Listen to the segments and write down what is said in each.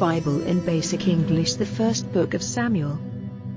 Bible in Basic English, the first book of Samuel.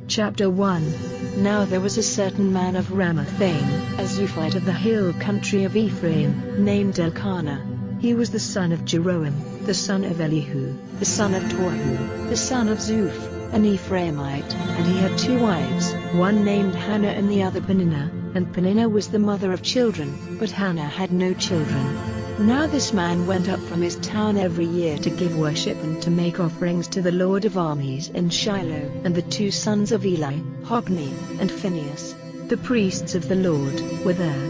Chapter 1. Now there was a certain man of Ramathaim, a Zuphite of the hill country of Ephraim, named Elkanah. He was the son of Jeroham, the son of Elihu, the son of Tohu, the son of Zuph, an Ephraimite, and he had two wives, one named Hannah and the other Peninnah, and Peninnah was the mother of children, but Hannah had no children. Now this man went up from his town every year to give worship and to make offerings to the Lord of armies in Shiloh. And the two sons of Eli, Hophni and Phinehas, the priests of the Lord, were there.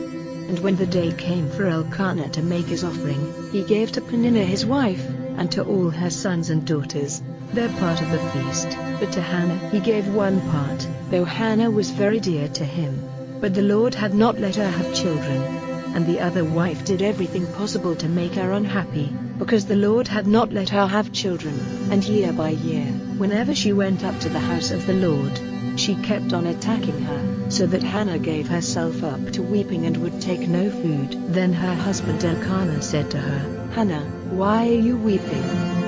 And when the day came for Elkanah to make his offering, he gave to Peninnah his wife, and to all her sons and daughters, their part of the feast. But to Hannah he gave one part, though Hannah was very dear to him. But the Lord had not let her have children. And the other wife did everything possible to make her unhappy, because the Lord had not let her have children. And year by year, whenever she went up to the house of the Lord, she kept on attacking her, so that Hannah gave herself up to weeping and would take no food. Then her husband Elkanah said to her, Hannah, why are you weeping?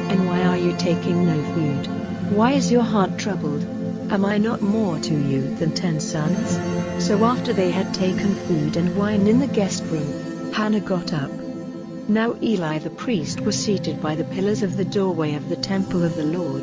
And why are you taking no food? Why is your heart troubled? Am I not more to you than 10 sons? So after they had taken food and wine in the guest room, Hannah got up. Now Eli the priest was seated by the pillars of the doorway of the temple of the Lord.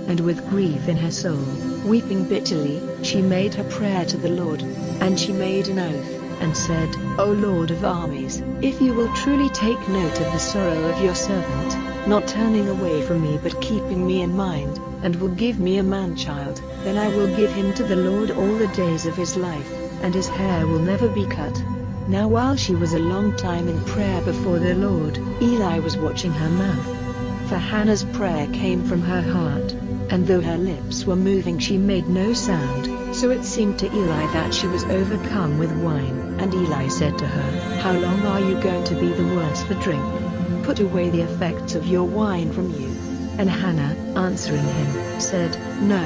And with grief in her soul, weeping bitterly, she made her prayer to the Lord. And she made an oath, and said, O Lord of armies, if you will truly take note of the sorrow of your servant, not turning away from me but keeping me in mind, and will give me a man-child, then I will give him to the Lord all the days of his life, and his hair will never be cut. Now while she was a long time in prayer before the Lord, Eli was watching her mouth. For Hannah's prayer came from her heart, and though her lips were moving she made no sound, so it seemed to Eli that she was overcome with wine. And Eli said to her, How long are you going to be the worse for drink? Put away the effects of your wine from you. And Hannah, answering him, said, No,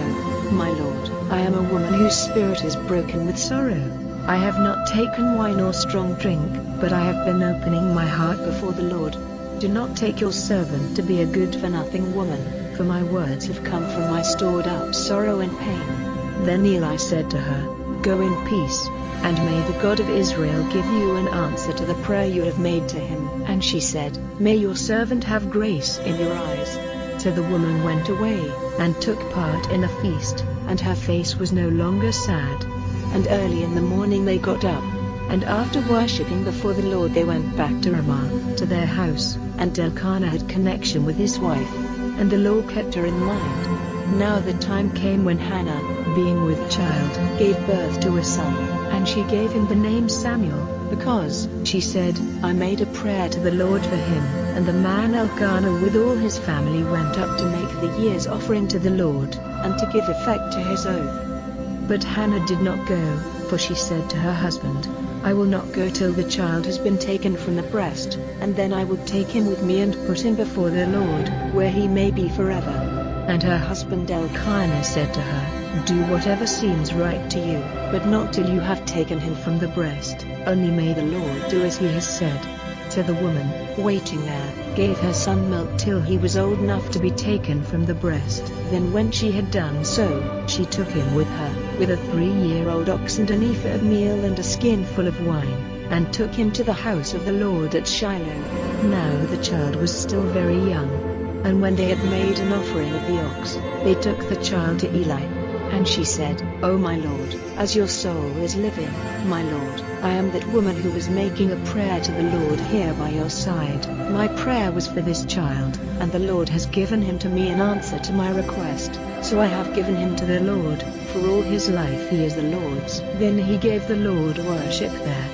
my lord, I am a woman whose spirit is broken with sorrow. I have not taken wine or strong drink, but I have been opening my heart before the Lord. Do not take your servant to be a good-for-nothing woman, for my words have come from my stored-up sorrow and pain. Then Eli said to her, Go in peace, and may the God of Israel give you an answer to the prayer you have made to him. And she said, May your servant have grace in your eyes. So the woman went away, and took part in a feast, and her face was no longer sad. And early in the morning they got up, and after worshipping before the Lord they went back to Ramah, to their house. And Elkanah had connection with his wife, and the Lord kept her in mind. Now the time came when Hannah, being with child, gave birth to a son, and she gave him the name Samuel, because, she said, I made a prayer to the Lord for him. And the man Elkanah with all his family went up to make the year's offering to the Lord, and to give effect to his oath. But Hannah did not go, for she said to her husband, I will not go till the child has been taken from the breast, and then I will take him with me and put him before the Lord, where he may be forever. And her husband Elkanah said to her, Do whatever seems right to you, but not till you have taken him from the breast, only may the Lord do as he has said. So the woman, waiting there, gave her son milk till he was old enough to be taken from the breast. Then when she had done so, she took him with her, with a 3-year-old ox and an ephah of meal and a skinful of wine, and took him to the house of the Lord at Shiloh. Now the child was still very young. And when they had made an offering of the ox, they took the child to Eli. And she said, O my Lord, as your soul is living, my Lord, I am that woman who was making a prayer to the Lord here by your side. My prayer was for this child, and the Lord has given him to me in answer to my request. So I have given him to the Lord, for all his life he is the Lord's. Then he gave the Lord worship there.